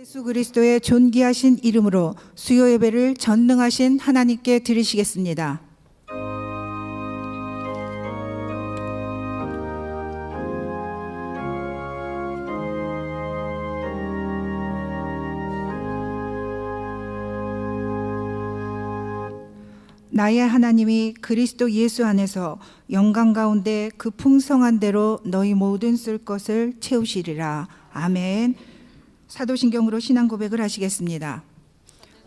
예수 그리스도의 존귀하신 이름으로 수요 예배를 전능하신 하나님께 드리시겠습니다. 나의 하나님이 그리스도 예수 안에서 영광 가운데 그 풍성한 대로 너희 모든 쓸 것을 채우시리라. 아멘. 사도신경으로 신앙 고백을 하시겠습니다.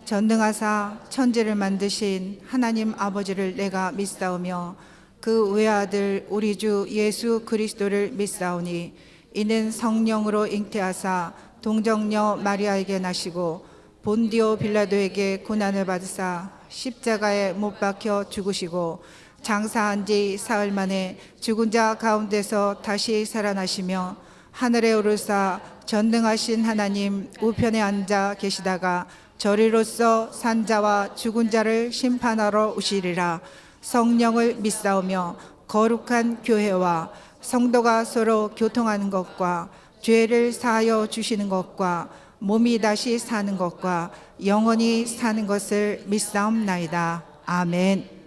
전능하사 천지를 만드신 하나님 아버지를 내가 믿사오며 그 외아들 우리 주 예수 그리스도를 믿사오니 이는 성령으로 잉태하사 동정녀 마리아에게 나시고 본디오 빌라도에게 고난을 받으사 십자가에 못 박혀 죽으시고 장사한 지 사흘 만에 죽은 자 가운데서 다시 살아나시며 하늘에 오르사 전능하신 하나님 우편에 앉아 계시다가 저리로서 산 자와 죽은 자를 심판하러 오시리라. 성령을 믿사오며 거룩한 교회와 성도가 서로 교통하는 것과 죄를 사하여 주시는 것과 몸이 다시 사는 것과 영원히 사는 것을 믿사옵나이다. 아멘.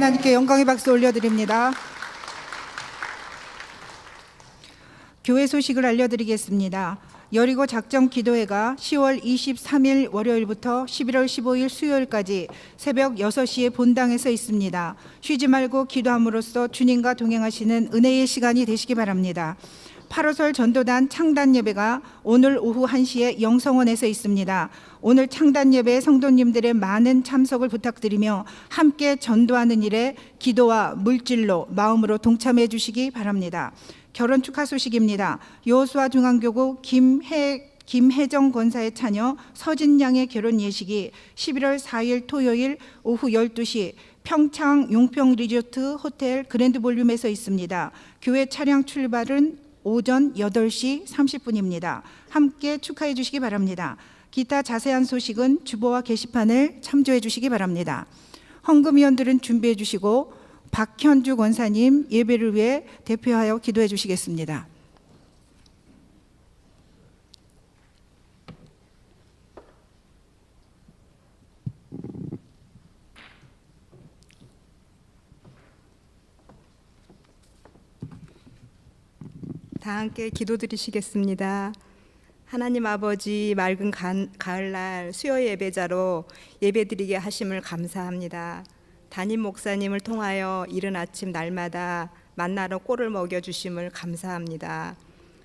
하나님께 영광의 박수 올려드립니다. 교회 소식을 알려드리겠습니다. 여리고 작정 기도회가 10월 23일 월요일부터 11월 15일 수요일까지 새벽 6시에 본당에서 있습니다. 쉬지 말고 기도함으로써 주님과 동행하시는 은혜의 시간이 되시기 바랍니다. 8호설 전도단 창단 예배가 오늘 오후 1시에 영성원에서 있습니다. 오늘 창단 예배에 성도님들의 많은 참석을 부탁드리며 함께 전도하는 일에 기도와 물질로 마음으로 동참해 주시기 바랍니다. 결혼 축하 소식입니다. 여호수아 중앙교구 김혜정 권사의 자녀 서진 양의 결혼 예식이 11월 4일 토요일 오후 12시 평창 용평 리조트 호텔 그랜드 볼륨에서 있습니다. 교회 차량 출발은 오전 8시 30분입니다. 함께 축하해 주시기 바랍니다. 기타 자세한 소식은 주보와 게시판을 참조해 주시기 바랍니다. 헌금위원들은 준비해 주시고 박현주 권사님 예배를 위해 대표하여 기도해 주시겠습니다. 다 함께 기도드리시겠습니다. 하나님 아버지, 맑은 가을날 수요 예배자로 예배드리게 하심을 감사합니다. 담임 목사님을 통하여 이른 아침 날마다 만나러 꼴을 먹여주심을 감사합니다.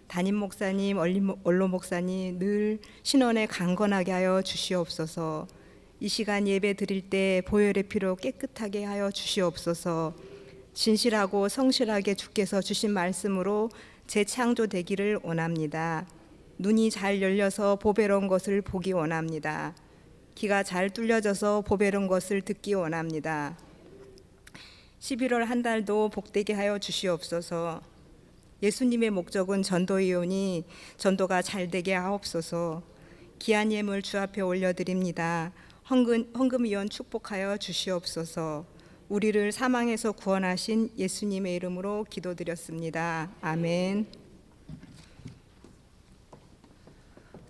담임 목사님, 원로 목사님 늘 신원에 강건하게 하여 주시옵소서. 이 시간 예배 드릴 때 보혈의 피로 깨끗하게 하여 주시옵소서. 진실하고 성실하게 주께서 주신 말씀으로 재창조되기를 원합니다. 눈이 잘 열려서 보배로운 것을 보기 원합니다. 귀가 잘 뚫려져서 보배로운 것을 듣기 원합니다. 11월 한 달도 복되게 하여 주시옵소서. 예수님의 목적은 전도이오니 전도가 잘 되게 하옵소서. 귀한 예물 주 앞에 올려드립니다. 헌금위원 축복하여 주시옵소서. 우리를 사망에서 구원하신 예수님의 이름으로 기도드렸습니다. 아멘.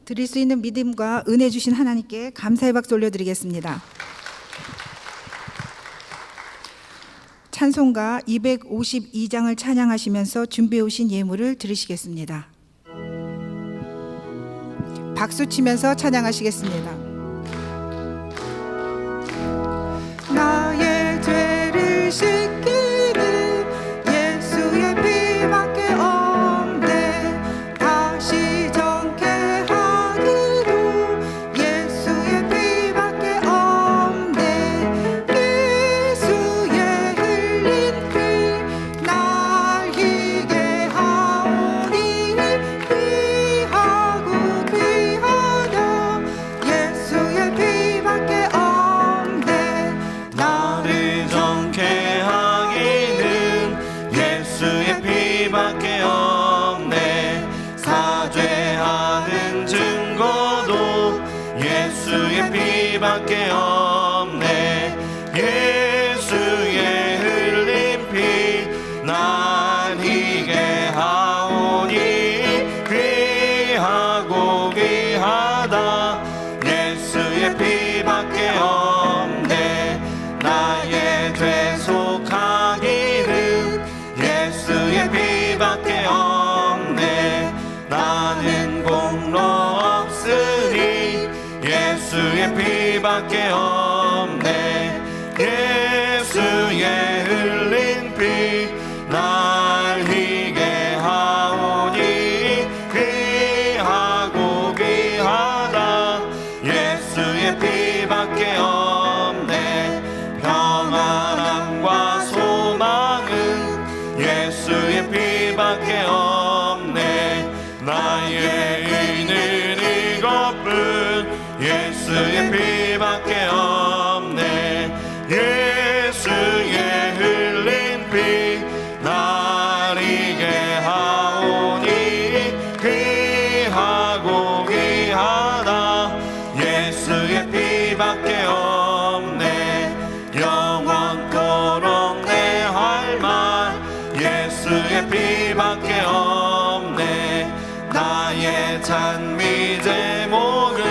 드릴 수 있는 믿음과 은혜 주신 하나님께 감사의 박수 올려드리겠습니다. 찬송가 252장을 찬양하시면서 준비해 오신 예물을 드리시겠습니다. 박수 치면서 찬양하시겠습니다. 나의 죄를 씻기는 예수의 피밖에 없네. 다시 정케 하기로 예수의 피밖에 없네. 예수의 흘린 피 날 희게 하오니 귀하고 귀하다. 예수의 피밖에 없네. 나를 정케 하기는 예수의 피밖에 없네. 사죄하는 증거도 예수의 피밖에 없네. 예수의 흘린 피 날 희게 하오니 귀하고 귀하다. 예수의 피밖에 없네. 나의 죄 속하기는 예수의 피밖에 없네. 나는 공로 없으니 예수의 피밖에 없네. 예수의 흘린 피 날 희게 하오니 귀하고 귀하다. 예수의 피밖에 없네. 평안함과 소망은 예수의 피밖에 없네. 나의 의는 이것뿐 예수의 피밖에 없네. 예수의 흘린 피 날 희게 하오니 귀하고 귀하다. 예수의 피밖에 없네. 영원토록 내 할 말 예수의 피밖에 없네. 나의 찬미 제목은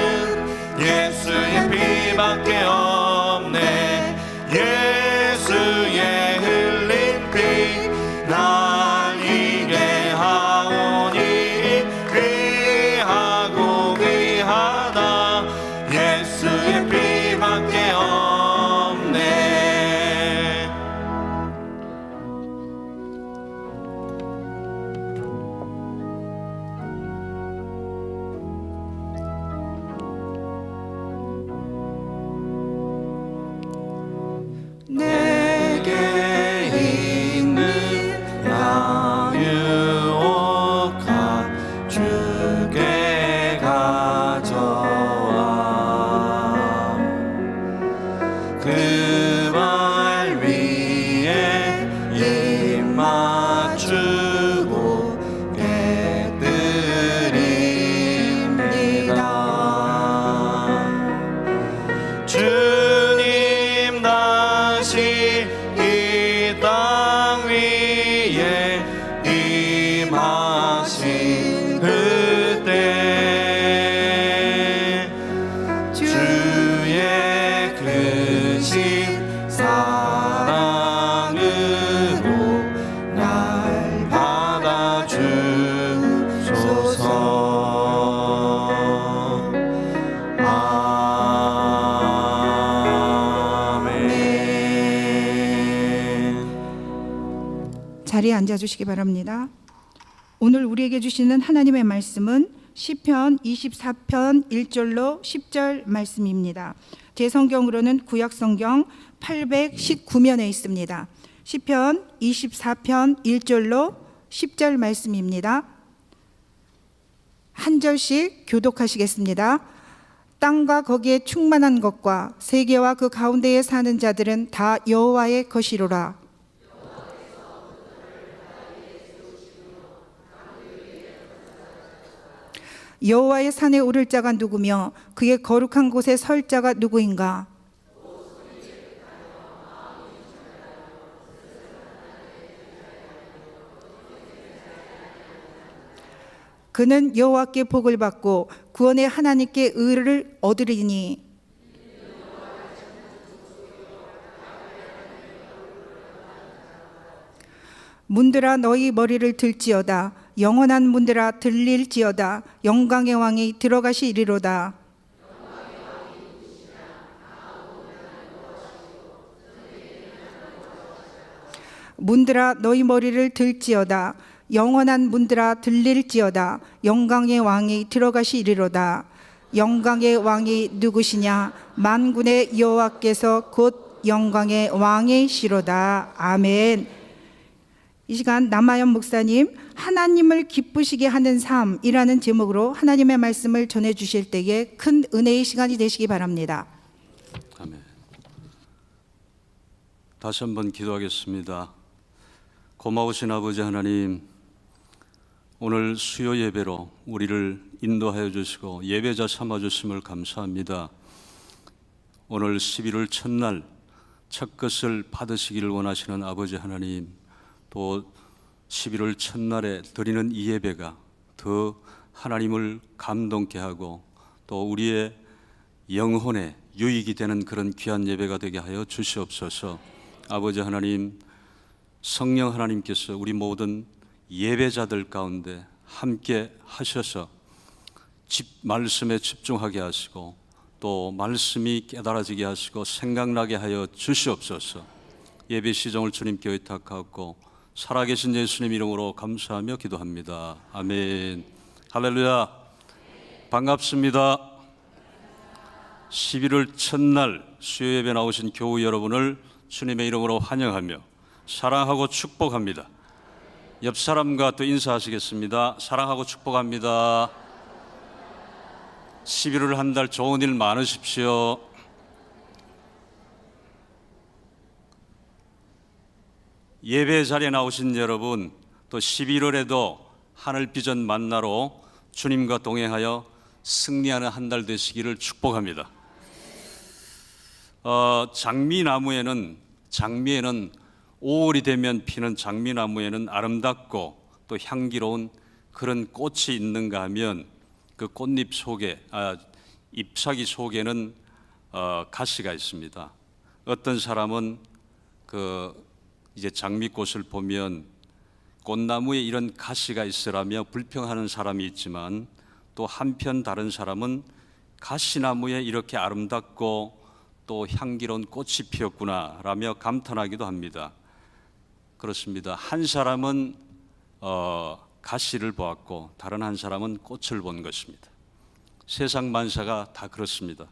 예수의 피밖에 없네. 예수의 흘린 피 날 희게 하오니 귀하고 귀하다. 예수의 피밖에 없네. 자리에 앉아주시기 바랍니다. 오늘 우리에게 주시는 하나님의 말씀은 시편 24편 1절로 10절 말씀입니다. 제 성경으로는 구약성경 819면에 있습니다. 시편 24편 1절로 10절 말씀입니다. 한 절씩 교독하시겠습니다. 땅과 거기에 충만한 것과 세계와 그 가운데에 사는 자들은 다 여호와의 것이로라. 여호와의 산에 오를 자가 누구며 그의 거룩한 곳에 설 자가 누구인가? 그는 여호와께 복을 받고 구원의 하나님께 의를 얻으리니 문들아 너희 머리를 들지어다. 영원한 문들아 들릴지어다. 영광의 왕이 들어가시리로다. 문들아 너희 머리를 들지어다. 영원한 문들아 들릴지어다. 영광의 왕이 들어가시리로다. 영광의 왕이 누구시냐? 만군의 여호와께서 곧 영광의 왕이시로다. 아멘. 이 시간 남아연 목사님 하나님을 기쁘시게 하는 삶이라는 제목으로 하나님의 말씀을 전해 주실 때에 큰 은혜의 시간이 되시기 바랍니다. 아멘. 다시 한번 기도하겠습니다. 고마우신 아버지 하나님, 오늘 수요 예배로 우리를 인도하여 주시고 예배자 삼아 주심을 감사합니다. 오늘 11월 첫날 첫 것을 받으시기를 원하시는 아버지 하나님, 또 11월 첫날에 드리는 이 예배가 더 하나님을 감동케 하고 또 우리의 영혼에 유익이 되는 그런 귀한 예배가 되게 하여 주시옵소서. 아버지 하나님, 성령 하나님께서 우리 모든 예배자들 가운데 함께 하셔서 말씀에 집중하게 하시고 또 말씀이 깨달아지게 하시고 생각나게 하여 주시옵소서. 예배 시정을 주님께 의탁하고 살아계신 예수님 이름으로 감사하며 기도합니다. 아멘. 할렐루야. 반갑습니다. 11월 첫날 수요 예배 나오신 교우 여러분을 주님의 이름으로 환영하며 사랑하고 축복합니다. 옆 사람과 또 인사하시겠습니다. 사랑하고 축복합니다. 11월 한 달 좋은 일 많으십시오. 예배 자리에 나오신 여러분, 또 11월에도 하늘 비전 만나러 주님과 동행하여 승리하는 한 달 되시기를 축복합니다. 장미에는 5월이 되면 피는 장미나무에는 아름답고 또 향기로운 그런 꽃이 있는가 하면 그 꽃잎 속에 잎사귀 속에는 가시가 있습니다. 어떤 사람은 이제 장미꽃을 보면 꽃나무에 이런 가시가 있으라며 불평하는 사람이 있지만 또 한편 다른 사람은 가시나무에 이렇게 아름답고 또 향기로운 꽃이 피었구나 라며 감탄하기도 합니다. 그렇습니다. 한 사람은 가시를 보았고 다른 한 사람은 꽃을 본 것입니다. 세상 만사가 다 그렇습니다.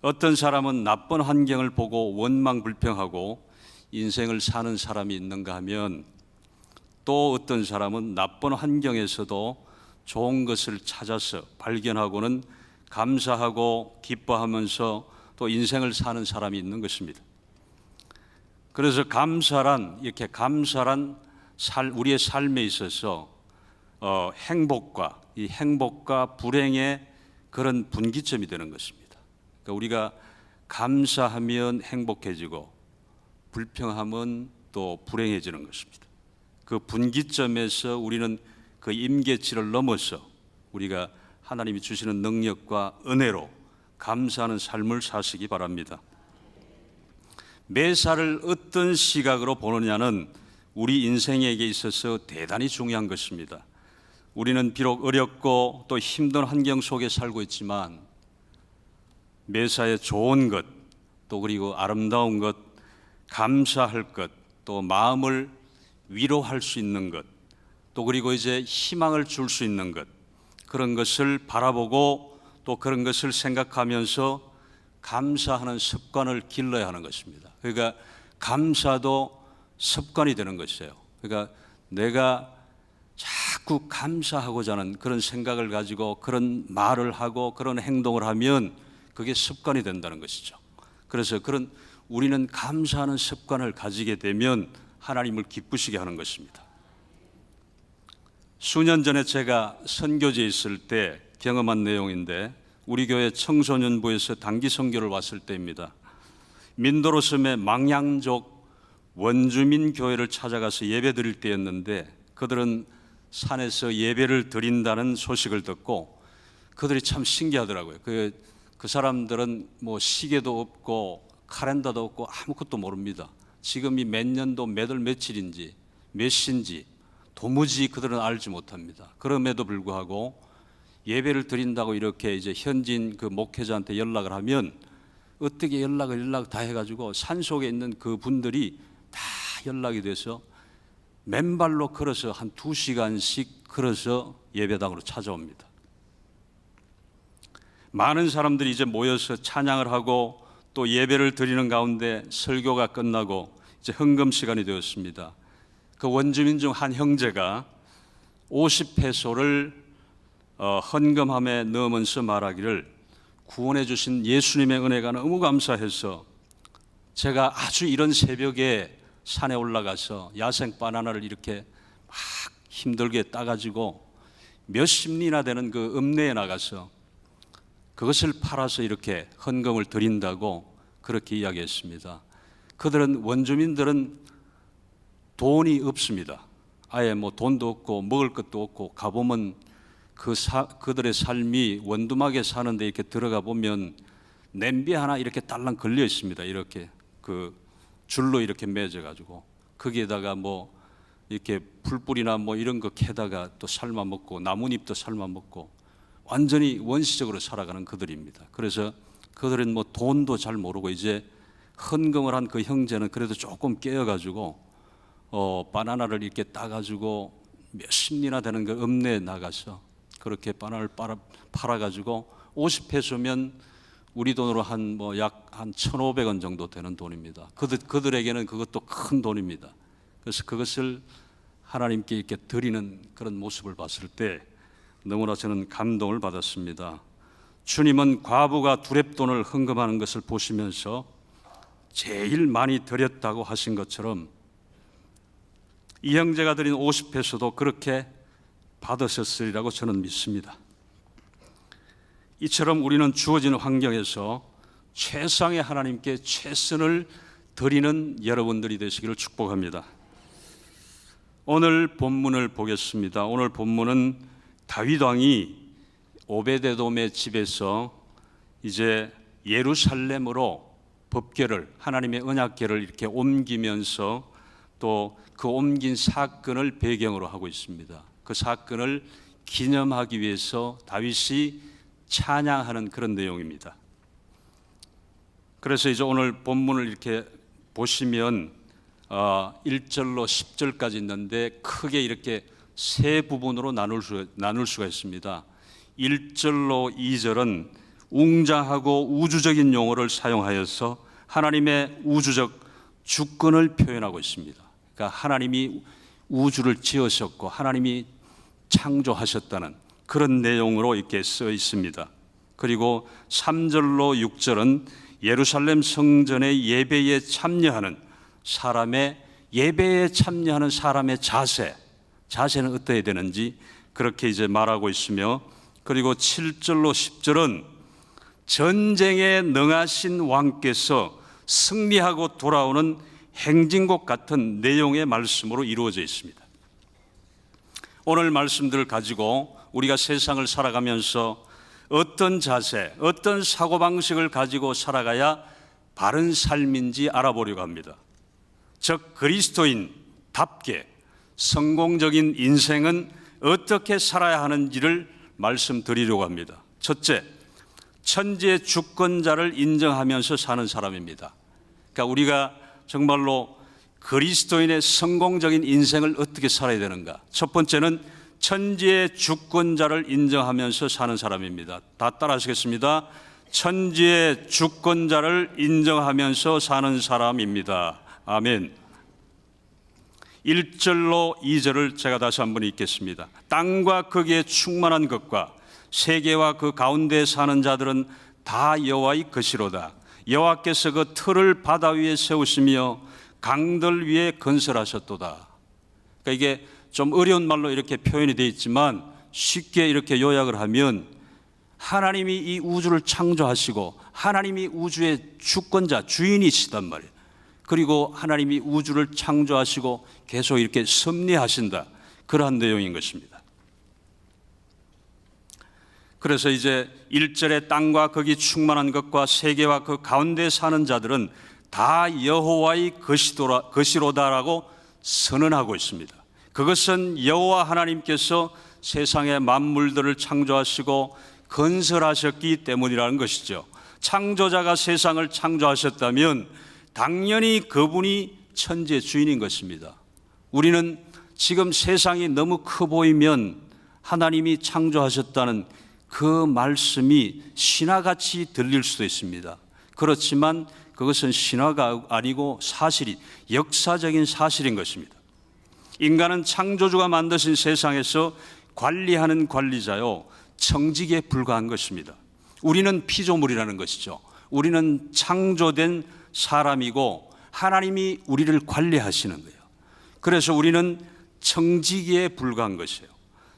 어떤 사람은 나쁜 환경을 보고 원망 불평하고 인생을 사는 사람이 있는가 하면 또 어떤 사람은 나쁜 환경에서도 좋은 것을 찾아서 발견하고는 감사하고 기뻐하면서 또 인생을 사는 사람이 있는 것입니다. 그래서 이렇게 감사란 우리의 삶에 있어서 행복과 불행의 그런 분기점이 되는 것입니다. 그러니까 우리가 감사하면 행복해지고 불평하면 또 불행해지는 것입니다. 그 분기점에서 우리는 그 임계치를 넘어서 우리가 하나님이 주시는 능력과 은혜로 감사하는 삶을 사시기 바랍니다. 매사를 어떤 시각으로 보느냐는 우리 인생에게 있어서 대단히 중요한 것입니다. 우리는 비록 어렵고 또 힘든 환경 속에 살고 있지만 매사에 좋은 것, 또 그리고 아름다운 것, 감사할 것, 또 마음을 위로할 수 있는 것, 또 그리고 이제 희망을 줄 수 있는 것, 그런 것을 바라보고 또 그런 것을 생각하면서 감사하는 습관을 길러야 하는 것입니다. 그러니까 감사도 습관이 되는 것이에요. 그러니까 내가 자꾸 감사하고자 하는 그런 생각을 가지고 그런 말을 하고 그런 행동을 하면 그게 습관이 된다는 것이죠. 그래서 우리는 감사하는 습관을 가지게 되면 하나님을 기쁘시게 하는 것입니다. 수년 전에 제가 선교지에 있을 때 경험한 내용인데, 우리 교회 청소년부에서 단기 선교를 왔을 때입니다. 민도로 섬의 망양족 원주민 교회를 찾아가서 예배 드릴 때였는데, 그들은 산에서 예배를 드린다는 소식을 듣고 그들이 참 신기하더라고요. 그 사람들은 뭐 시계도 없고 카렌다도 없고 아무것도 모릅니다. 지금이 몇 년도 몇 월 며칠인지 몇 시인지 도무지 그들은 알지 못합니다. 그럼에도 불구하고 예배를 드린다고 이렇게 이제 현지인 그 목회자한테 연락을 하면 어떻게 연락 다 해가지고 산속에 있는 그 분들이 다 연락이 돼서 맨발로 걸어서 한 2시간씩 걸어서 예배당으로 찾아옵니다. 많은 사람들이 이제 모여서 찬양을 하고 또 예배를 드리는 가운데 설교가 끝나고 이제 헌금 시간이 되었습니다. 그 원주민 중 한 형제가 50페소를 헌금함에 넣으면서 말하기를, 구원해 주신 예수님의 은혜가 너무 감사해서 제가 아주 이런 새벽에 산에 올라가서 야생 바나나를 이렇게 막 힘들게 따가지고 몇십 리나 되는 그 읍내에 나가서 그것을 팔아서 이렇게 헌금을 드린다고 그렇게 이야기했습니다. 원주민들은 돈이 없습니다. 아예 뭐 돈도 없고 먹을 것도 없고, 가보면 그들의 삶이 원두막에 사는데 이렇게 들어가 보면 냄비 하나 이렇게 딸랑 걸려 있습니다. 이렇게 그 줄로 이렇게 맺어 가지고 거기에다가 뭐 이렇게 풀뿌리나 뭐 이런 거 캐다가 또 삶아 먹고 나뭇잎도 삶아 먹고 완전히 원시적으로 살아가는 그들입니다. 그래서 그들은 뭐 돈도 잘 모르고 이제 헌금을 한 그 형제는 그래도 조금 깨어 가지고 바나나를 이렇게 따 가지고 몇십 리나 되는 그 읍내에 나가서 그렇게 바나나를 팔아 가지고 50페소면 우리 돈으로 약 1,500원 정도 되는 돈입니다. 그들에게는 그것도 큰 돈입니다. 그래서 그것을 하나님께 이렇게 드리는 그런 모습을 봤을 때 너무나 저는 감동을 받았습니다. 주님은 과부가 두렙돈을 헌금하는 것을 보시면서 제일 많이 드렸다고 하신 것처럼 이 형제가 드린 50페소도 그렇게 받으셨으리라고 저는 믿습니다. 이처럼 우리는 주어진 환경에서 최상의 하나님께 최선을 드리는 여러분들이 되시기를 축복합니다. 오늘 본문을 보겠습니다. 오늘 본문은 다윗 왕이 오베데돔의 집에서 이제 예루살렘으로 법궤를, 하나님의 언약궤를 이렇게 옮기면서 또 그 옮긴 사건을 배경으로 하고 있습니다. 그 사건을 기념하기 위해서 다윗이 찬양하는 그런 내용입니다. 그래서 이제 오늘 본문을 이렇게 보시면 1절로 10절까지 있는데 크게 이렇게 세 부분으로 나눌 수가 있습니다. 1절로 2절은 웅장하고 우주적인 용어를 사용하여서 하나님의 우주적 주권을 표현하고 있습니다. 그러니까 하나님이 우주를 지으셨고 하나님이 창조하셨다는 그런 내용으로 이렇게 써 있습니다. 그리고 3절로 6절은 예루살렘 성전의 예배에 참여하는 사람의 자세는 어떠해야 되는지 그렇게 이제 말하고 있으며, 그리고 7절로 10절은 전쟁에 능하신 왕께서 승리하고 돌아오는 행진곡 같은 내용의 말씀으로 이루어져 있습니다. 오늘 말씀들을 가지고 우리가 세상을 살아가면서 어떤 자세, 어떤 사고방식을 가지고 살아가야 바른 삶인지 알아보려고 합니다. 즉 그리스도인답게 성공적인 인생은 어떻게 살아야 하는지를 말씀드리려고 합니다. 첫째, 천지의 주권자를 인정하면서 사는 사람입니다. 그러니까 우리가 정말로 그리스도인의 성공적인 인생을 어떻게 살아야 되는가? 첫 번째는 천지의 주권자를 인정하면서 사는 사람입니다. 다 따라하시겠습니다. 천지의 주권자를 인정하면서 사는 사람입니다. 아멘. 1절로 2절을 제가 다시 한번 읽겠습니다. 땅과 거기에 충만한 것과 세계와 그 가운데 사는 자들은 다 여호와의 것이로다. 여호와께서 그 틀을 바다 위에 세우시며 강들 위에 건설하셨도다. 그러니까 이게 좀 어려운 말로 이렇게 표현이 되어 있지만 쉽게 이렇게 요약을 하면 하나님이 이 우주를 창조하시고 하나님이 우주의 주권자, 주인이시단 말이에요. 그리고 하나님이 우주를 창조하시고 계속 이렇게 섭리하신다. 그러한 내용인 것입니다. 그래서 이제 1절에 땅과 거기 충만한 것과 세계와 그 가운데 사는 자들은 다 여호와의 것이로다라고 선언하고 있습니다. 그것은 여호와 하나님께서 세상의 만물들을 창조하시고 건설하셨기 때문이라는 것이죠. 창조자가 세상을 창조하셨다면 당연히 그분이 천지의 주인인 것입니다. 우리는 지금 세상이 너무 커 보이면 하나님이 창조하셨다는 그 말씀이 신화같이 들릴 수도 있습니다. 그렇지만 그것은 신화가 아니고 사실이 역사적인 사실인 것입니다. 인간은 창조주가 만드신 세상에서 관리하는 관리자요, 청지기에 불과한 것입니다. 우리는 피조물이라는 것이죠. 우리는 창조된 사람이고 하나님이 우리를 관리하시는 거예요. 그래서 우리는 청지기에 불과한 것이에요.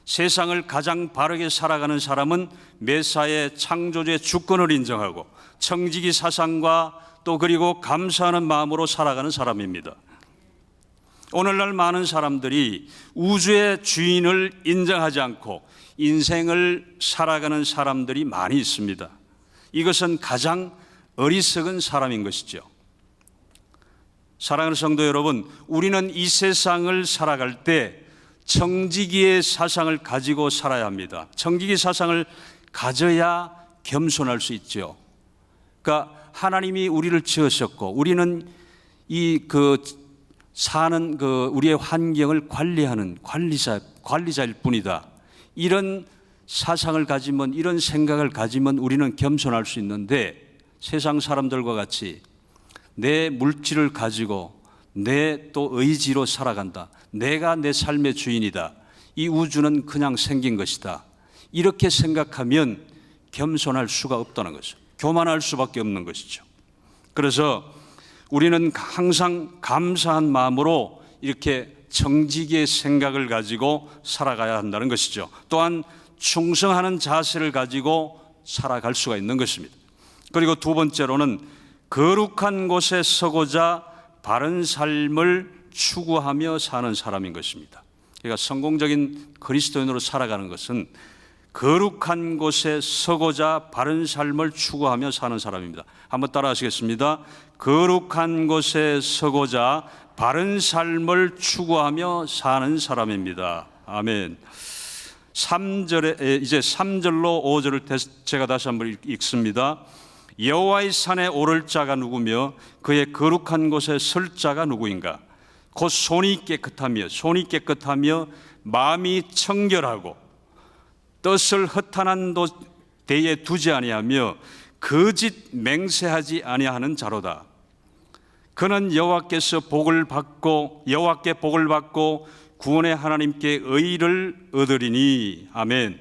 세상을 가장 바르게 살아가는 사람은 매사에 창조주의 주권을 인정하고 청지기 사상과 또 그리고 감사하는 마음으로 살아가는 사람입니다. 오늘날 많은 사람들이 우주의 주인을 인정하지 않고 인생을 살아가는 사람들이 많이 있습니다. 이것은 가장 어리석은 사람인 것이죠. 사랑하는 성도 여러분, 우리는 이 세상을 살아갈 때 청지기의 사상을 가지고 살아야 합니다. 청지기 사상을 가져야 겸손할 수 있죠. 그러니까 하나님이 우리를 지으셨고 우리는 사는 우리의 환경을 관리하는 관리자일 뿐이다. 이런 사상을 가지면, 이런 생각을 가지면 우리는 겸손할 수 있는데 세상 사람들과 같이 내 물질을 가지고 내 또 의지로 살아간다. 내가 내 삶의 주인이다. 이 우주는 그냥 생긴 것이다. 이렇게 생각하면 겸손할 수가 없다는 것이죠. 교만할 수밖에 없는 것이죠. 그래서 우리는 항상 감사한 마음으로 이렇게 청지기의 생각을 가지고 살아가야 한다는 것이죠. 또한 충성하는 자세를 가지고 살아갈 수가 있는 것입니다. 그리고 두 번째로는 거룩한 곳에 서고자 바른 삶을 추구하며 사는 사람인 것입니다. 그러니까 성공적인 그리스도인으로 살아가는 것은 거룩한 곳에 서고자 바른 삶을 추구하며 사는 사람입니다. 한번 따라 하시겠습니다. 거룩한 곳에 서고자 바른 삶을 추구하며 사는 사람입니다. 아멘. 3절에 이제 3절로 5절을 제가 다시 한번 읽습니다. 여호와의 산에 오를 자가 누구며 그의 거룩한 곳에 설 자가 누구인가? 곧 손이 깨끗하며 마음이 청결하고 뜻을 허탄한 데에 두지 아니하며 거짓 맹세하지 아니하는 자로다. 그는 여호와께 복을 받고 구원의 하나님께 의를 얻으리니. 아멘.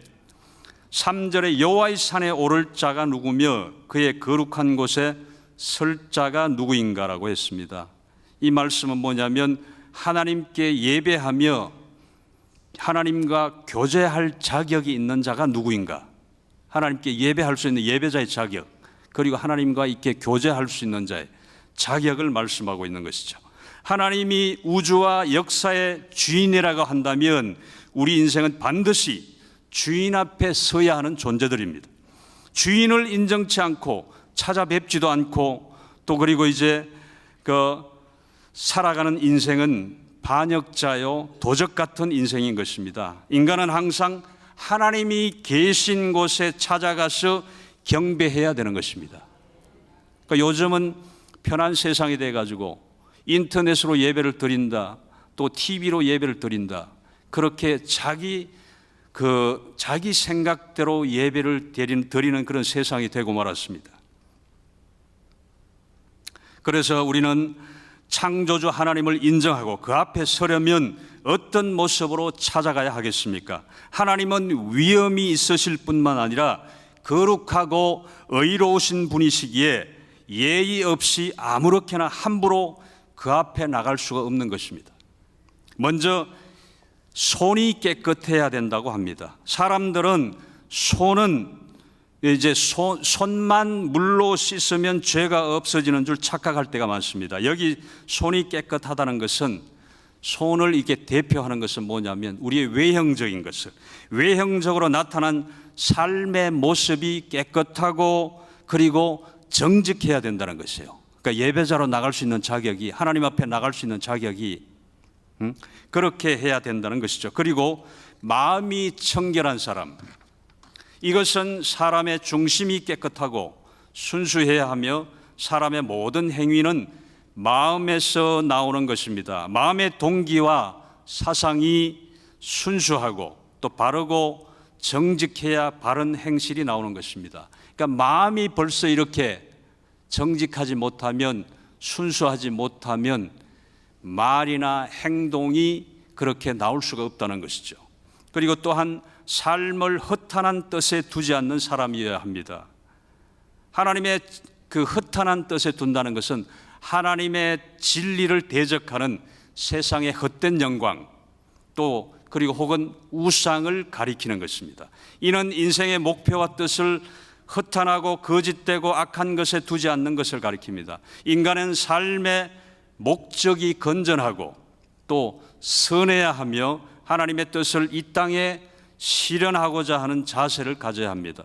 3절에 여호와의 산에 오를 자가 누구며 그의 거룩한 곳에 설 자가 누구인가라고 했습니다. 이 말씀은 뭐냐면 하나님께 예배하며 하나님과 교제할 자격이 있는 자가 누구인가? 하나님께 예배할 수 있는 예배자의 자격, 그리고 하나님과 이렇게 교제할 수 있는 자의 자격을 말씀하고 있는 것이죠. 하나님이 우주와 역사의 주인이라고 한다면 우리 인생은 반드시 주인 앞에 서야 하는 존재들입니다. 주인을 인정치 않고 찾아뵙지도 않고 또 그리고 이제 살아가는 인생은 반역자요 도적 같은 인생인 것입니다. 인간은 항상 하나님이 계신 곳에 찾아가서 경배해야 되는 것입니다. 그러니까 요즘은 편한 세상이 돼가지고 인터넷으로 예배를 드린다, 또 TV로 예배를 드린다, 그렇게 자기 생각대로 예배를 드리는 그런 세상이 되고 말았습니다. 그래서 우리는 창조주 하나님을 인정하고 그 앞에 서려면 어떤 모습으로 찾아가야 하겠습니까? 하나님은 위엄이 있으실 뿐만 아니라 거룩하고 의로우신 분이시기에 예의 없이 아무렇게나 함부로 그 앞에 나갈 수가 없는 것입니다. 먼저 손이 깨끗해야 된다고 합니다. 사람들은 손만 물로 씻으면 죄가 없어지는 줄 착각할 때가 많습니다. 여기 손이 깨끗하다는 것은, 손을 이렇게 대표하는 것은 뭐냐면 우리의 외형적인 것을, 외형적으로 나타난 삶의 모습이 깨끗하고 그리고 정직해야 된다는 것이에요. 그러니까 예배자로 나갈 수 있는 자격이, 하나님 앞에 나갈 수 있는 자격이 그렇게 해야 된다는 것이죠. 그리고 마음이 청결한 사람, 이것은 사람의 중심이 깨끗하고 순수해야 하며 사람의 모든 행위는 마음에서 나오는 것입니다. 마음의 동기와 사상이 순수하고 또 바르고 정직해야 바른 행실이 나오는 것입니다. 그러니까 마음이 벌써 이렇게 정직하지 못하면, 순수하지 못하면 말이나 행동이 그렇게 나올 수가 없다는 것이죠. 그리고 또한 삶을 허탄한 뜻에 두지 않는 사람이어야 합니다. 하나님의 그 허탄한 뜻에 둔다는 것은 하나님의 진리를 대적하는 세상의 헛된 영광, 또 그리고 혹은 우상을 가리키는 것입니다. 이는 인생의 목표와 뜻을 허탄하고 거짓되고 악한 것에 두지 않는 것을 가리킵니다. 인간은 삶의 목적이 건전하고 또 선해야 하며 하나님의 뜻을 이 땅에 실현하고자 하는 자세를 가져야 합니다.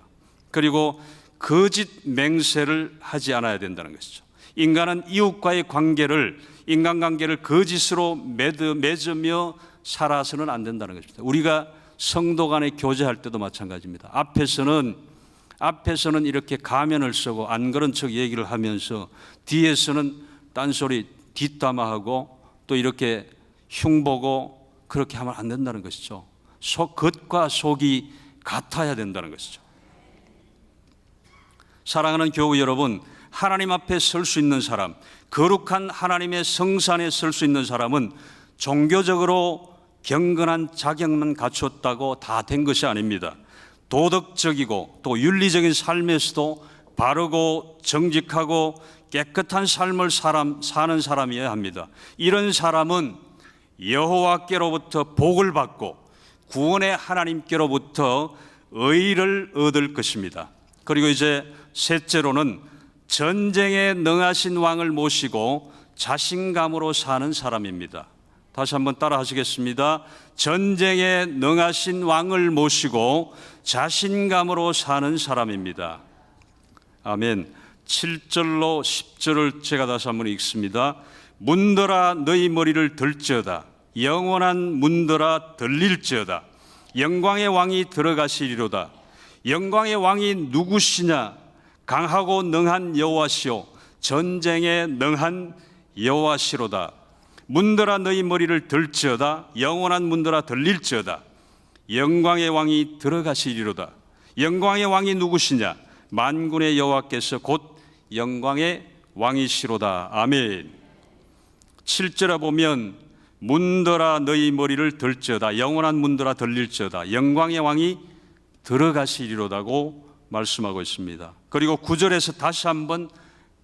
그리고 거짓 맹세를 하지 않아야 된다는 것이죠. 인간은 이웃과의 관계를, 인간관계를 거짓으로 맺으며 살아서는 안 된다는 것입니다. 우리가 성도 간에 교제할 때도 마찬가지입니다. 앞에서는 이렇게 가면을 쓰고 안 그런 척 얘기를 하면서 뒤에서는 딴소리 뒷담화하고 또 이렇게 흉보고 그렇게 하면 안 된다는 것이죠. 겉과 속이 같아야 된다는 것이죠. 사랑하는 교우 여러분, 하나님 앞에 설 수 있는 사람, 거룩한 하나님의 성산에 설 수 있는 사람은 종교적으로 경건한 자격만 갖췄다고 다 된 것이 아닙니다. 도덕적이고 또 윤리적인 삶에서도 바르고 정직하고 깨끗한 삶을 사는 사람이어야 합니다. 이런 사람은 여호와께로부터 복을 받고 구원의 하나님께로부터 의를 얻을 것입니다. 그리고 이제 셋째로는 전쟁에 능하신 왕을 모시고 자신감으로 사는 사람입니다. 다시 한번 따라 하시겠습니다. 전쟁에 능하신 왕을 모시고 자신감으로 사는 사람입니다. 아멘. 7절로 10절을 제가 다시 한번 읽습니다. 문들아 너희 머리를 들지어다. 영원한 문들아 들릴지어다. 영광의 왕이 들어가시리로다. 영광의 왕이 누구시냐? 강하고 능한 여호와시오 전쟁에 능한 여호와시로다. 문들아 너희 머리를 들지어다. 영원한 문들아 들릴지어다. 영광의 왕이 들어가시리로다. 영광의 왕이 누구시냐? 만군의 여호와께서 곧 영광의 왕이시로다. 아멘. 7절에 보면 문들아 너희 머리를 들지어다. 영원한 문들아 들릴지어다. 영광의 왕이 들어가시리로다고 말씀하고 있습니다. 그리고 9절에서 다시 한번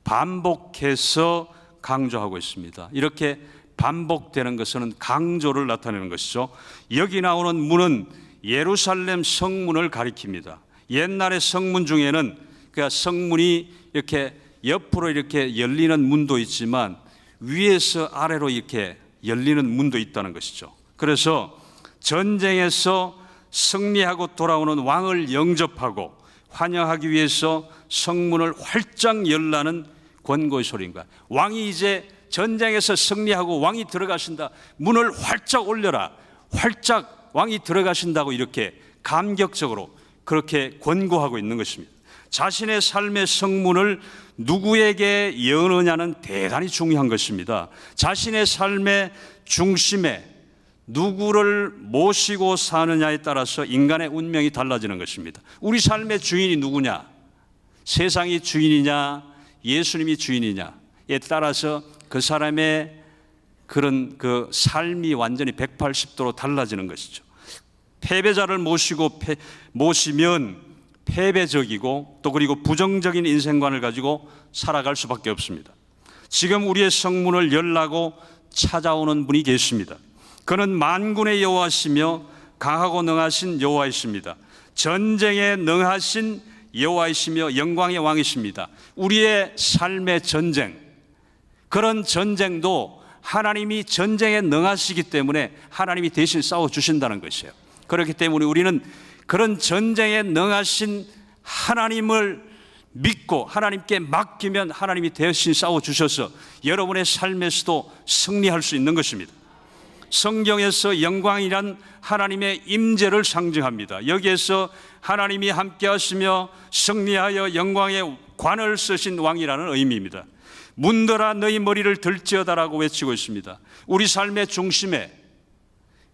반복해서 강조하고 있습니다. 이렇게 반복되는 것은 강조를 나타내는 것이죠. 여기 나오는 문은 예루살렘 성문을 가리킵니다. 옛날의 성문 중에는 그러니까 성문이 이렇게 옆으로 이렇게 열리는 문도 있지만 위에서 아래로 이렇게 열리는 문도 있다는 것이죠. 그래서 전쟁에서 승리하고 돌아오는 왕을 영접하고 환영하기 위해서 성문을 활짝 열라는 권고의 소리인가. 왕이 이제 전쟁에서 승리하고 왕이 들어가신다. 문을 활짝 올려라. 활짝 왕이 들어가신다고 이렇게 감격적으로 그렇게 권고하고 있는 것입니다. 자신의 삶의 성문을 누구에게 여느냐는 대단히 중요한 것입니다. 자신의 삶의 중심에 누구를 모시고 사느냐에 따라서 인간의 운명이 달라지는 것입니다. 우리 삶의 주인이 누구냐? 세상이 주인이냐? 예수님이 주인이냐에 따라서 그 사람의 그런 그 삶이 완전히 180도로 달라지는 것이죠. 패배자를 모시면 패배적이고 또 그리고 부정적인 인생관을 가지고 살아갈 수밖에 없습니다. 지금 우리의 성문을 열라고 찾아오는 분이 계십니다. 그는 만군의 여호와시며 강하고 능하신 여호와이십니다. 전쟁에 능하신 여호와이시며 영광의 왕이십니다. 우리의 삶의 전쟁, 그런 전쟁도 하나님이 전쟁에 능하시기 때문에 하나님이 대신 싸워주신다는 것이에요. 그렇기 때문에 우리는 그런 전쟁에 능하신 하나님을 믿고 하나님께 맡기면 하나님이 대신 싸워주셔서 여러분의 삶에서도 승리할 수 있는 것입니다. 성경에서 영광이란 하나님의 임재를 상징합니다. 여기에서 하나님이 함께 하시며 승리하여 영광의 관을 쓰신 왕이라는 의미입니다. 문들아 너희 머리를 들지어다라고 외치고 있습니다. 우리 삶의 중심에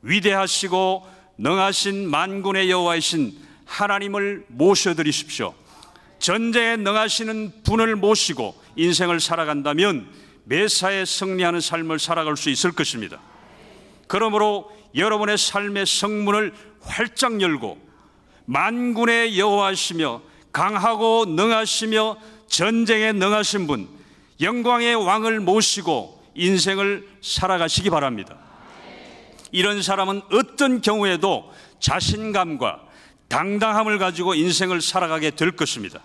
위대하시고 능하신 만군의 여호와이신 하나님을 모셔드리십시오. 전쟁에 능하시는 분을 모시고 인생을 살아간다면 매사에 승리하는 삶을 살아갈 수 있을 것입니다. 그러므로 여러분의 삶의 성문을 활짝 열고 만군의 여호와시며 강하고 능하시며 전쟁에 능하신 분, 영광의 왕을 모시고 인생을 살아가시기 바랍니다. 이런 사람은 어떤 경우에도 자신감과 당당함을 가지고 인생을 살아가게 될 것입니다.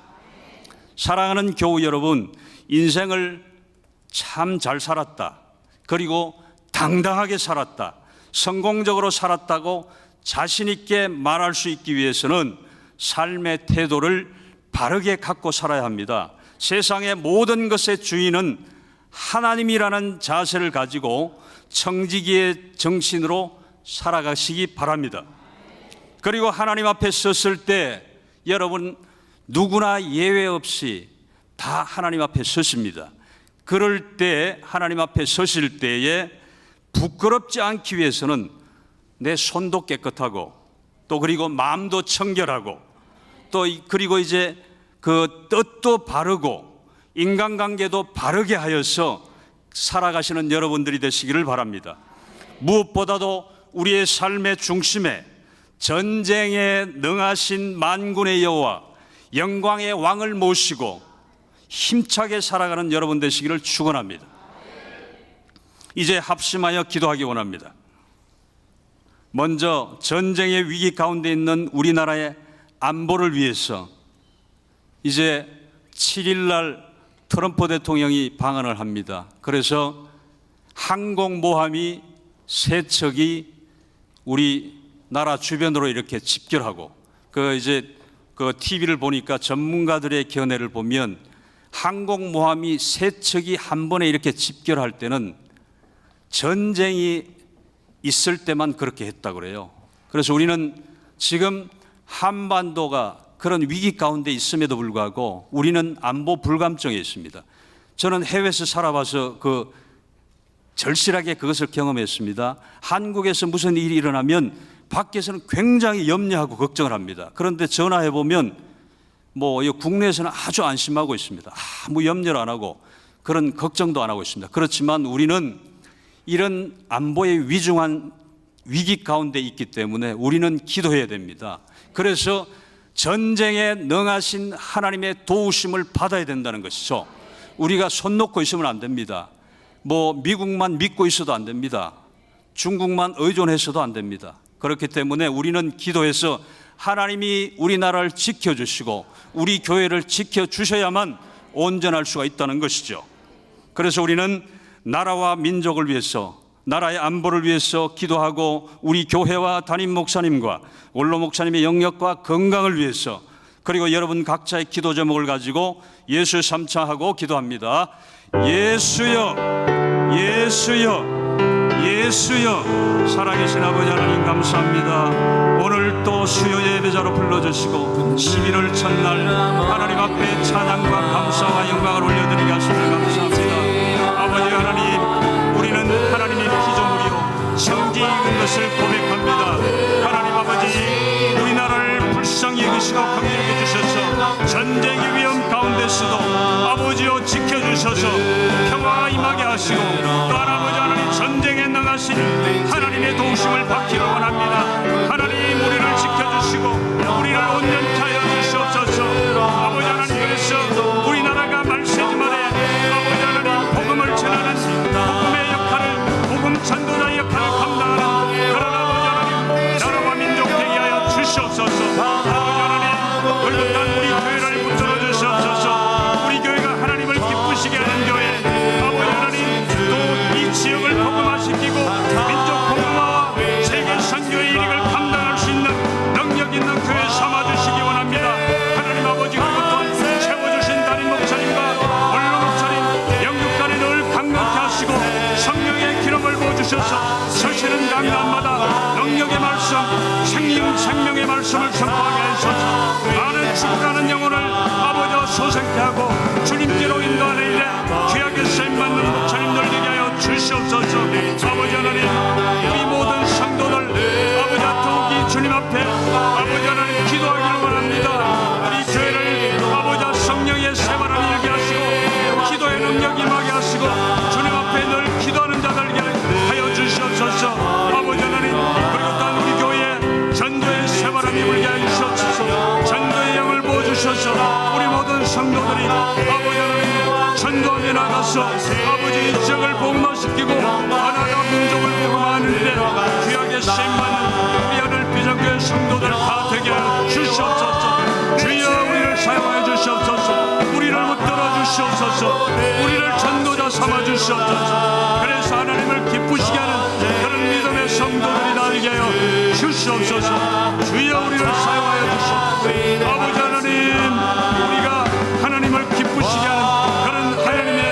사랑하는 교우 여러분, 인생을 참 잘 살았다, 그리고 당당하게 살았다, 성공적으로 살았다고 자신 있게 말할 수 있기 위해서는 삶의 태도를 바르게 갖고 살아야 합니다. 세상의 모든 것의 주인은 하나님이라는 자세를 가지고 청지기의 정신으로 살아가시기 바랍니다. 그리고 하나님 앞에 섰을 때 여러분 누구나 예외 없이 다 하나님 앞에 서십니다. 그럴 때 하나님 앞에 서실 때에 부끄럽지 않기 위해서는 내 손도 깨끗하고 또 그리고 마음도 청결하고 또 그리고 이제 그 뜻도 바르고 인간관계도 바르게 하여서 살아가시는 여러분들이 되시기를 바랍니다. 무엇보다도 우리의 삶의 중심에 전쟁에 능하신 만군의 여호와 영광의 왕을 모시고 힘차게 살아가는 여러분 되시기를 축원합니다. 이제 합심하여 기도하기 원합니다. 먼저 전쟁의 위기 가운데 있는 우리나라의 안보를 위해서 이제 7일 날 트럼프 대통령이 방한을 합니다. 그래서 항공모함이 3척이 우리나라 주변으로 이렇게 집결하고 이제 TV를 보니까 전문가들의 견해를 보면 항공모함이 3척이 한 번에 이렇게 집결할 때는 전쟁이 있을 때만 그렇게 했다고 그래요. 그래서 우리는 지금 한반도가 그런 위기 가운데 있음에도 불구하고 우리는 안보 불감증에 있습니다. 저는 해외에서 살아봐서 절실하게 그것을 경험했습니다. 한국에서 무슨 일이 일어나면 밖에서는 굉장히 염려하고 걱정을 합니다. 그런데 전화해보면 국내에서는 아주 안심하고 있습니다. 아무 염려를 안 하고 그런 걱정도 안 하고 있습니다. 그렇지만 우리는 이런 안보의 위중한 위기 가운데 있기 때문에 우리는 기도해야 됩니다. 그래서 전쟁에 능하신 하나님의 도우심을 받아야 된다는 것이죠. 우리가 손 놓고 있으면 안 됩니다. 미국만 믿고 있어도 안 됩니다. 중국만 의존해서도 안 됩니다. 그렇기 때문에 우리는 기도해서 하나님이 우리나라를 지켜주시고 우리 교회를 지켜주셔야만 온전할 수가 있다는 것이죠. 그래서 우리는 나라와 민족을 위해서, 나라의 안보를 위해서 기도하고 우리 교회와 담임 목사님과 원로 목사님의 영역과 건강을 위해서, 그리고 여러분 각자의 기도 제목을 가지고 예수 삼창하고 기도합니다. 예수여, 예수여, 예수여, 살아계신 아버지 하나님 감사합니다. 오늘 또 수요 예배자로 불러주시고 11월 첫날 하나님 앞에 찬양과 감사와 영광을 올려드리게 하시는 감사합니다. 아버지 하나님, 우리는 하나님의 피조물이요 정죄 익은 것을 고백합니다. 하나님 아버지, 우리나라를 불쌍히 여기시고 긍휼히 주셔서 전쟁의 위험 가운데서도 아버지여 지켜주셔서 평화가 임하게 하시고, 또한 아버지 하나님 전쟁에 능하신 하나님의 도우심을 받기를 원합니다. 하나님, 우리를 지켜주시고 우리를 온전케 하여 주시옵소서. 아버지 하나님, 그래서 우리나라가 말세지만에 아버지 하나님 복음을 전하는 복음의 역할을, 복음 전도자의 역할을 감당하는 그런 아버지 하나님 나라와 민족 되게 하여 주시옵소서. 아버지 하나님, 걸긋한 우리 교회를 붙들어 주시옵소서. 우리 교회가 하나님을 기쁘시게 하는 교회, 아버지 하나님, 또 이 지역을 복음화시키고 민족 복음화와 세계 선교의 일익을 감당할 수 있는 능력 있는 교회 삼아주시기 원합니다. 하나님 아버지, 그리고 또 채워주신 담임 목사님과 원로 목사님 영육간에 늘 강력케 하시고 성령의 기름을 부어주셔서 서시는 강단마다 능력의 말씀, 생명의 말씀을 선포하게 하셔서 많은 죽어가는 영혼을 아버지와 소생케 하고 주님께로 인도하는 일에 귀하게 쓰임받는 목사님들 되게 하여 주시옵소서. 아버지 하나님, 우리 모든 성도들 아버지 더욱이 주님 앞에 아버지 하나님 기도하기를 원합니다. 우리 교회를 아버지 성령의 세바람이 일게 하시고 기도의 능력이 임하게 하시고 주님 앞에 늘 기도하는 자들에게 하여 주시옵소서. 아버지 하나님, 그리고 또한 우리 교회에 전도의 세바람이 불게 하여 주시옵소서. 전도의 영을 부어주셔서 우리 모든 성도들이 아버지 하나님 전도하며 나가서 아버지 이 지역을 복음화시키고 하나가 민족을 복음화하는데 귀하게 쓰임받는 우리 하늘 비전교회 성도들 다 되게 하여 주시옵소서. 주여, 우리를 사용하여 주시옵소서. 우리를 붙들어 주시옵소서. 우리를 전도자 삼아 주시옵소서. 그래서 하나님을 기쁘시게 하는 그런 믿음의 성도들이 나에게 하여 주시옵소서. 주여, 우리를 사용하여 주시옵소서. 아버지 하나님, 우리가 하나님을 기쁘시게 하는 그런 하나님의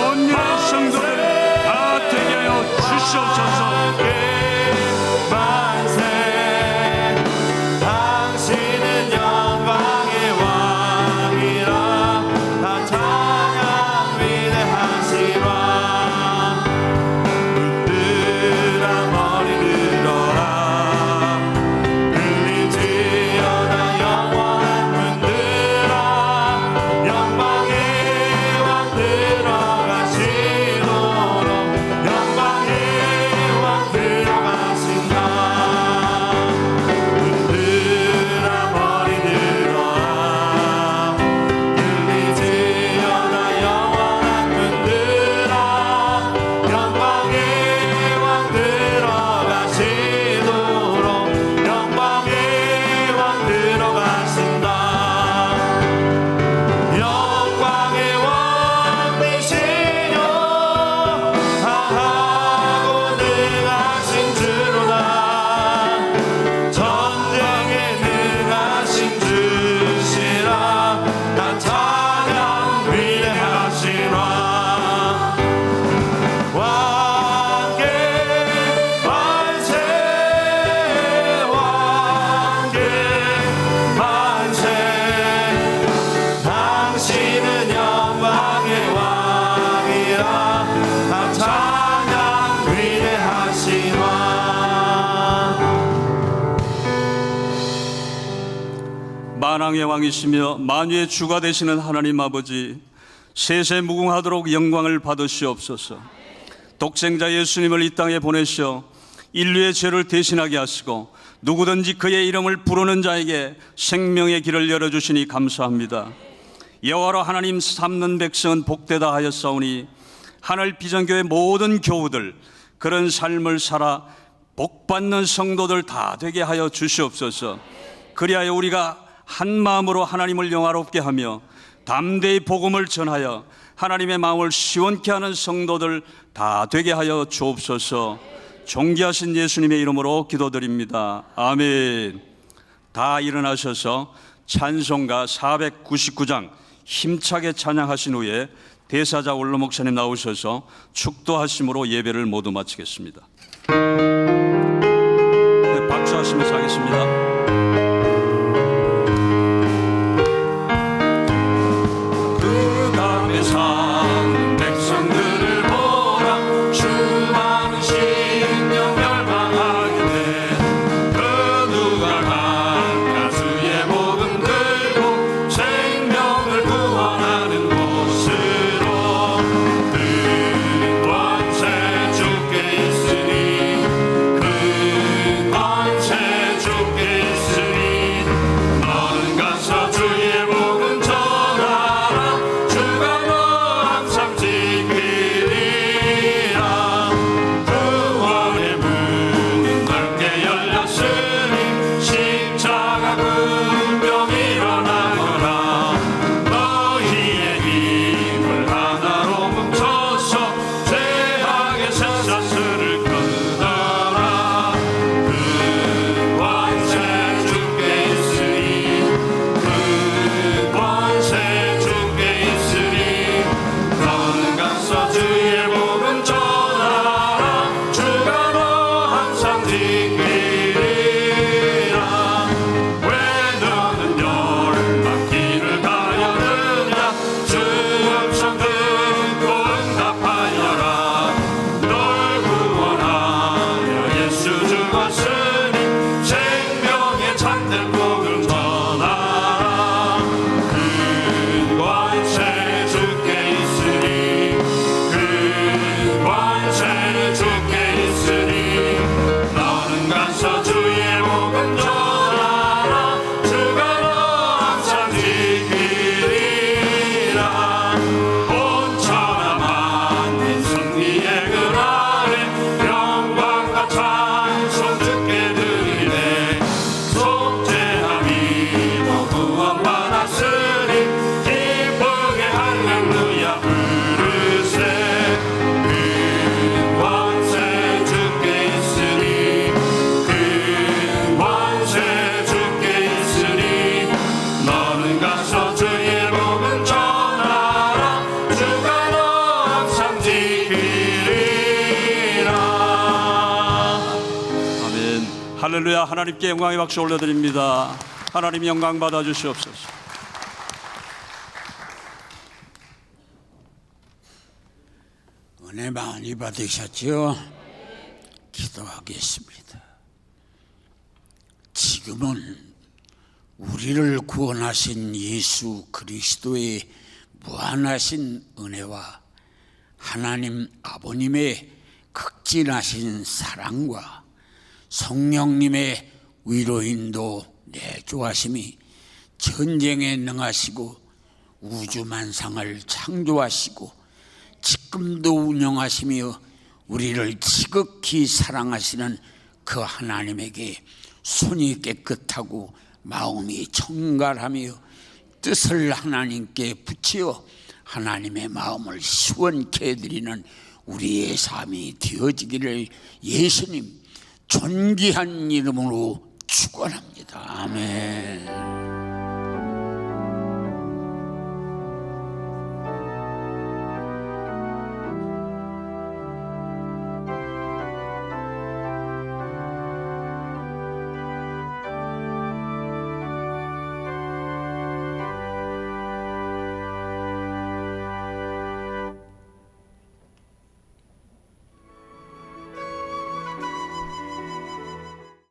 온유한 성도들 다 되게 하여 주시옵소서. 만세, 당신은 영광의 왕이라, 다 찬양 위대하신 왕. 눈들아 머리 들어라, 들리지어다 영원한 문들아, 영광의 왕 들어가시도록, 영광의 왕 들어가신다. 눈들아 머리 들어라, 들리지어다 영원한 문들아, 영광의 왕 들어가시도록, 영광의 왕 들어가신다. 영광의 왕 되시며 하하고 능하신 주로다, 전쟁에 능하신 주시라, 나 찬양 위대하신 왕. 왕께 만세, 왕께 만세, 당신은 영광의 왕이라, 다 찬양 위대하신 왕. 만왕의 왕이시며 만유의 주가 되시는 하나님 아버지, 세세 무궁하도록 영광을 받으시옵소서. 독생자 예수님을 이 땅에 보내셔 인류의 죄를 대신하게 하시고 누구든지 그의 이름을 부르는 자에게 생명의 길을 열어주시니 감사합니다. 여호와로 하나님 삼는 백성은 복되다 하였사오니 하늘 비전교회 모든 교우들 그런 삶을 살아 복받는 성도들 다 되게 하여 주시옵소서. 그리하여 우리가 한 마음으로 하나님을 영화롭게 하며 담대히 복음을 전하여 하나님의 마음을 시원케 하는 성도들 다 되게 하여 주옵소서. 존귀하신 예수님의 이름으로 기도드립니다. 아멘. 다 일어나셔서 찬송가 499장 힘차게 찬양하신 후에 대사자 원로 목사님 나오셔서 축도하심으로 예배를 모두 마치겠습니다. 네, 박수하시면서 하겠습니다. 그 감에 사는 백성들을 보라. 수많은 신령 멸망하기에 그 누가 갈까. 주의 복음 들고 생명을 구원하는 곳으로. 그 권세 주께 있으니 그 권세 주께 있으니 너는 가서 주의 복음 전하라. 주가 너 항상 지키리라. 구원의 문은 넓게 열렸으니 십자가 군병 일어나거라. 너희의 힘을 하나로 뭉쳐서 죄악의 쇠사슬을 끊어라. 그 권세 주께 있으니 그 권세 주께 있으니 너는 가서 주의 복음 전하라. 주가 너 항상 지키리라. 왜 너는 열방 길을 가려느냐. 주 음성 듣고 응답하여라. 널 구원하여 예수 주 왔으니 생명의 참된 복음 전하라. 그 권세 주께 있으니 그 권세 주께 있으니 너는 가서 주의 복음 전하라. 주가 너 항상 지키리라. 온 천하 만민 승리의 그날에 영광과 찬송 주께 드리네. 속죄함이 너 구원받았으니 기쁘게 할렐루야 부르세. 그 권세 주께 있으니 그 권세 주께 있으니 너는 가서 주의 복음 전하라. 주가 너 항상 지키리라. 아멘. 할렐루야. 하나님께 영광의 박수 올려드립니다. 하나님 영광 받아 주시옵소서. 은혜 많이 받으셨죠? 기도하겠습니다. 지금은 우리를 구원하신 예수 그리스도의 무한하신 은혜와 하나님 아버님의 극진하신 사랑과 성령님의 위로인도 내조하심이 전쟁에 능하시고 우주만상을 창조하시고 지금도 운영하시며 우리를 지극히 사랑하시는 그 하나님에게 손이 깨끗하고 마음이 청결하며 뜻을 하나님께 붙여 하나님의 마음을 시원케 해드리는 우리의 삶이 되어지기를 예수님 존귀한 이름으로 축원합니다. 아멘.